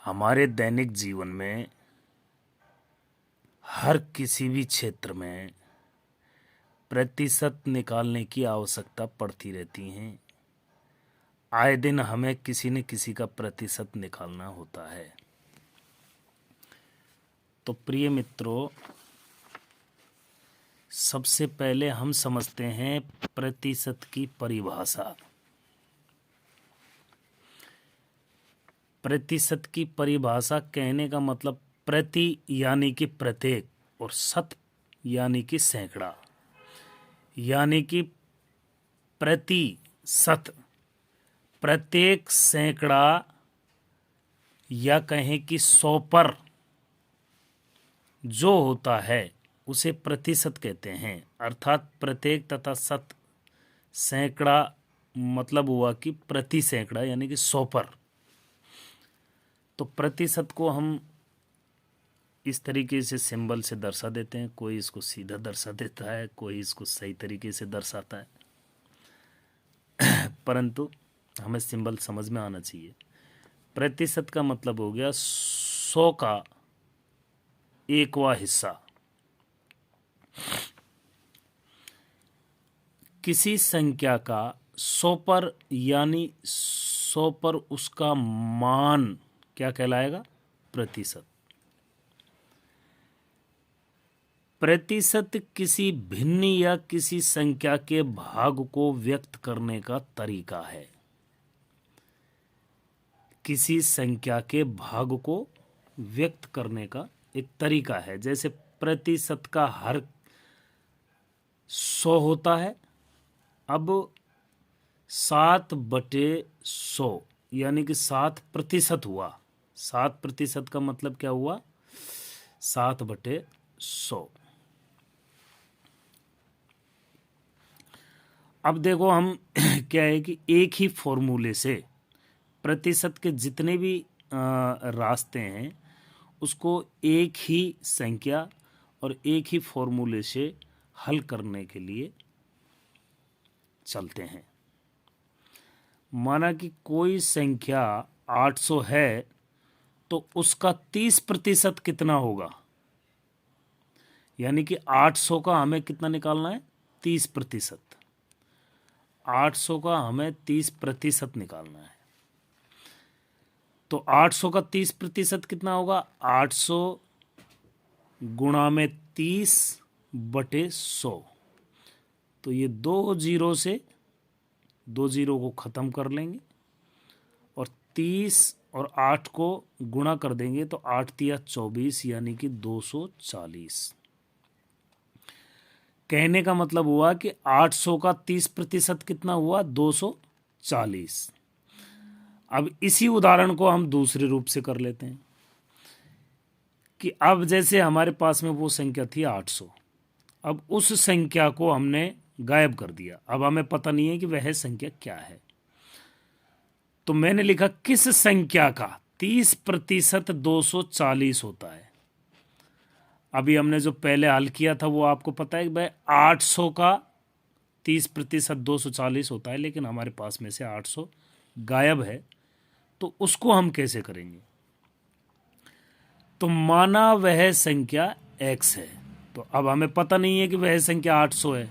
हमारे दैनिक जीवन में हर किसी भी क्षेत्र में प्रतिशत निकालने की आवश्यकता पड़ती रहती है। आए दिन हमें किसी न किसी का प्रतिशत निकालना होता है। तो प्रिय मित्रों, सबसे पहले हम समझते हैं प्रतिशत की परिभाषा। प्रतिशत की परिभाषा कहने का मतलब प्रति यानी कि प्रत्येक और शत यानी कि सैकड़ा, यानी कि प्रतिशत प्रत्येक सैकड़ा या कहें कि 100 पर जो होता है उसे प्रतिशत कहते हैं। अर्थात प्रत्येक तथा शत सैकड़ा मतलब हुआ कि प्रति सैकड़ा यानी कि 100 पर। तो प्रतिशत को हम इस तरीके से सिंबल से दर्शा देते हैं। कोई इसको सीधा दर्शा देता है, कोई इसको सही तरीके से दर्शाता है, परंतु हमें सिंबल समझ में आना चाहिए। प्रतिशत का मतलब हो गया 100 का 1वां हिस्सा। किसी संख्या का 100 पर यानी 100 पर उसका मान क्या कहलाएगा? प्रतिशत। प्रतिशत किसी भिन्न या किसी संख्या के भाग को व्यक्त करने का तरीका है। किसी संख्या के भाग को व्यक्त करने का एक तरीका है। जैसे प्रतिशत का हर 100 होता है। अब 7/100 यानी कि 7% हुआ। 7% का मतलब क्या हुआ? 7/100। अब देखो हम क्या है कि एक ही फॉर्मूले से प्रतिशत के जितने भी रास्ते हैं उसको एक ही संख्या और एक ही फॉर्मूले से हल करने के लिए चलते हैं। माना कि कोई संख्या 800 है तो उसका 30% कितना होगा? यानी कि 800 का हमें कितना निकालना है? 30%। 800 का हमें 30% निकालना है। तो 800 का 30% कितना होगा? 800 गुणा में 30/100। तो ये 2 जीरो से 2 जीरो को ख़त्म कर लेंगे और 30 और 8 को गुणा कर देंगे तो 8 तिया 24 यानी कि 240। कहने का मतलब हुआ कि 800 का 30% कितना हुआ? 240। अब इसी उदाहरण को हम दूसरे रूप से कर लेते हैं कि अब जैसे हमारे पास में वो संख्या थी 800। अब उस संख्या को हमने गायब कर दिया। अब हमें पता नहीं है कि वह संख्या क्या है। तो मैंने लिखा किस संख्या का 30% 240 होता है। अभी हमने जो पहले हल किया था वो आपको पता है कि भाई 800 का 30% 240 होता है, लेकिन हमारे पास में से 800 गायब है। तो उसको हम कैसे करेंगे? तो माना वह संख्या x है। तो अब हमें पता नहीं है कि वह संख्या 800 है।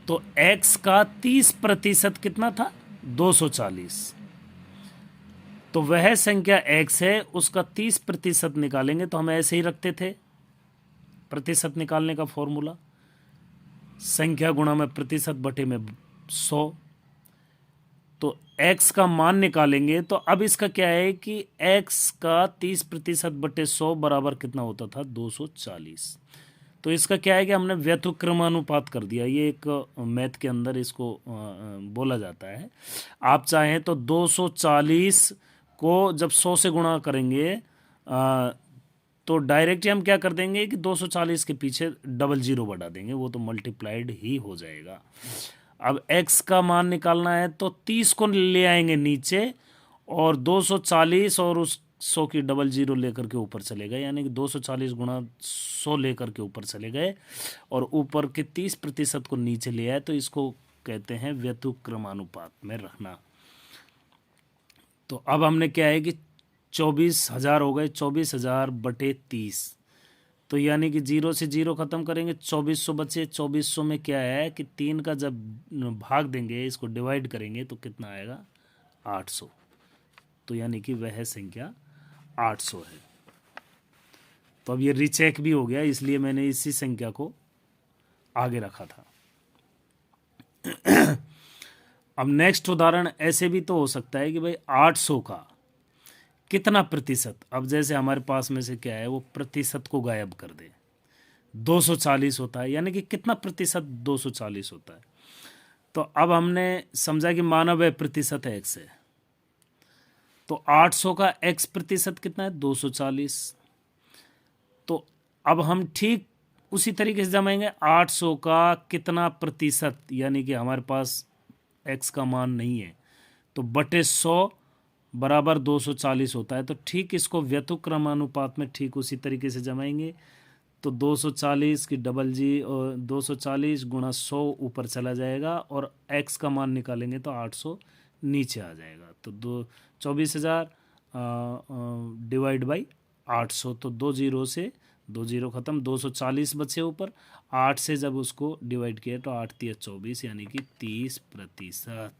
तो x का 30% कितना था? 240। तो वह संख्या x है, उसका 30% निकालेंगे। तो हम ऐसे ही रखते थे प्रतिशत निकालने का फॉर्मूला, संख्या गुणा में प्रतिशत बटे में 100। तो x का मान निकालेंगे तो अब इसका क्या है कि x का 30% बटे 100 बराबर कितना होता था? 240। तो इसका क्या है कि हमने व्युत्क्रमानुपात कर दिया। ये एक मैथ के अंदर इसको बोला जाता है। आप चाहें तो 240 को जब 100 से गुणा करेंगे तो डायरेक्ट हम क्या कर देंगे कि 240 के पीछे डबल जीरो बढ़ा देंगे, वो तो मल्टीप्लाइड ही हो जाएगा। अब x का मान निकालना है तो 30 को ले आएंगे नीचे और 240 और उस 100 की डबल जीरो लेकर के ऊपर चले गए, यानी कि 240 गुणा 100 लेकर के ऊपर चले गए और ऊपर के 30% को नीचे ले आए। तो इसको कहते हैं व्युत्क्रमानुपात में रखना। तो अब हमने क्या है कि 24,000 हो गए, 24,000 बटे 30, तो यानी कि 0 से 0 ख़त्म करेंगे, 2400 बचे। 2400 में क्या है कि 3 का जब भाग देंगे, इसको डिवाइड करेंगे तो कितना आएगा, 800। तो यानी कि वह संख्या 800 है। तो अब ये रीचेक भी हो गया, इसलिए मैंने इसी संख्या को आगे रखा था। अब नेक्स्ट उदाहरण ऐसे भी तो हो सकता है कि भाई 800 का कितना प्रतिशत, अब जैसे हमारे पास में से क्या है, वो प्रतिशत को गायब कर दे। 240 होता है, यानी कि कितना प्रतिशत 240 होता है। तो अब हमने समझा कि मानव है प्रतिशत x है, तो 800 का x प्रतिशत कितना है, 240। तो अब हम ठीक उसी तरीके से जमाएंगे, 800 का कितना प्रतिशत, यानी कि हमारे पास x का मान नहीं है, तो बटे 100 बराबर 240 होता है। तो ठीक इसको व्यतुक्रमानुपात में ठीक उसी तरीके से जमाएंगे, तो 240 की डबल जी और 240 गुणा 100 ऊपर चला जाएगा, और x का मान निकालेंगे तो 800 नीचे आ जाएगा। तो 24,000 डिवाइड बाई 800, तो 2 जीरो से 2 जीरो ख़त्म, 240 बचे ऊपर, 8 से जब उसको डिवाइड किया तो 8 तिया 24, यानी कि 30%।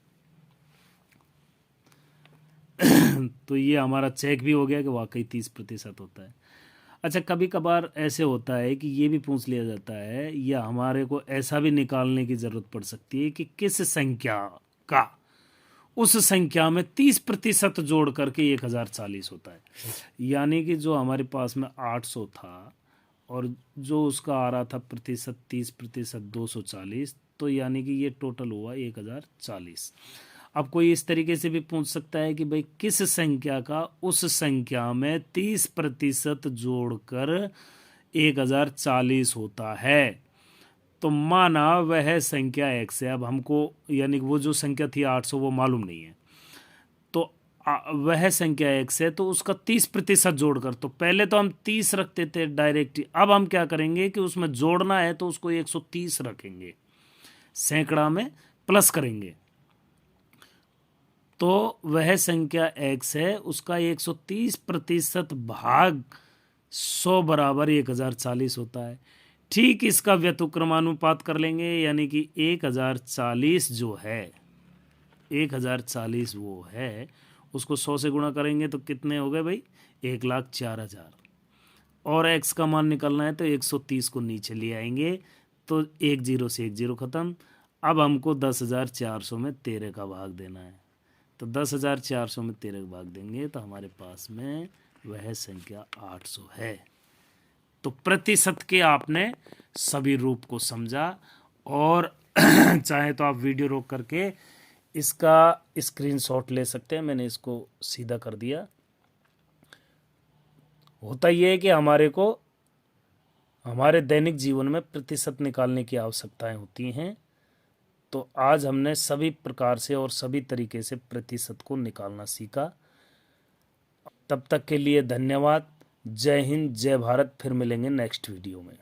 तो ये हमारा चेक भी हो गया कि वाकई 30% होता है। अच्छा, कभी कभार ऐसे होता है कि ये भी पूछ लिया जाता है, या हमारे को ऐसा भी निकालने की ज़रूरत पड़ सकती है कि किस संख्या का उस संख्या में 30% जोड़ करके 1040 होता है। यानी कि जो हमारे पास में 800 था और जो उसका आ रहा था प्रतिशत 30%, 240, तो यानी कि ये टोटल हुआ 1040। अब कोई इस तरीके से भी पूछ सकता है कि भाई किस संख्या का उस संख्या में 30% जोड़कर 1040 होता है। तो माना वह संख्या x है। अब हमको यानी कि वो जो संख्या थी 800 वो मालूम नहीं है, तो वह संख्या x है, तो उसका 30% जोड़कर, तो पहले तो हम 30 रखते थे डायरेक्ट, अब हम क्या करेंगे कि उसमें जोड़ना है तो उसको 130 रखेंगे, सैकड़ा में प्लस करेंगे। तो वह संख्या x है, उसका 130% भाग 100 बराबर 1040 होता है। ठीक इसका व्यतुक्रमानुपात कर लेंगे, यानी कि 1040 जो है, 1040 वो है, उसको 100 से गुणा करेंगे तो कितने हो गए भाई, 1,04,000। और x का मान निकलना है तो 130 को नीचे ले आएंगे, तो 1 जीरो से 1 जीरो ख़त्म। अब हमको 10,400 में 13 का भाग देना है, तो 10,400 में 13 का भाग देंगे तो हमारे पास में वह संख्या 800 है। तो प्रतिशत के आपने सभी रूप को समझा, और चाहे तो आप वीडियो रोक करके इसका स्क्रीनशॉट ले सकते हैं। मैंने इसको सीधा कर दिया। होता यह है कि हमारे को हमारे दैनिक जीवन में प्रतिशत निकालने की आवश्यकताएं होती हैं, तो आज हमने सभी प्रकार से और सभी तरीके से प्रतिशत को निकालना सीखा। तब तक के लिए धन्यवाद। जय हिंद, जय भारत। फिर मिलेंगे नेक्स्ट वीडियो में।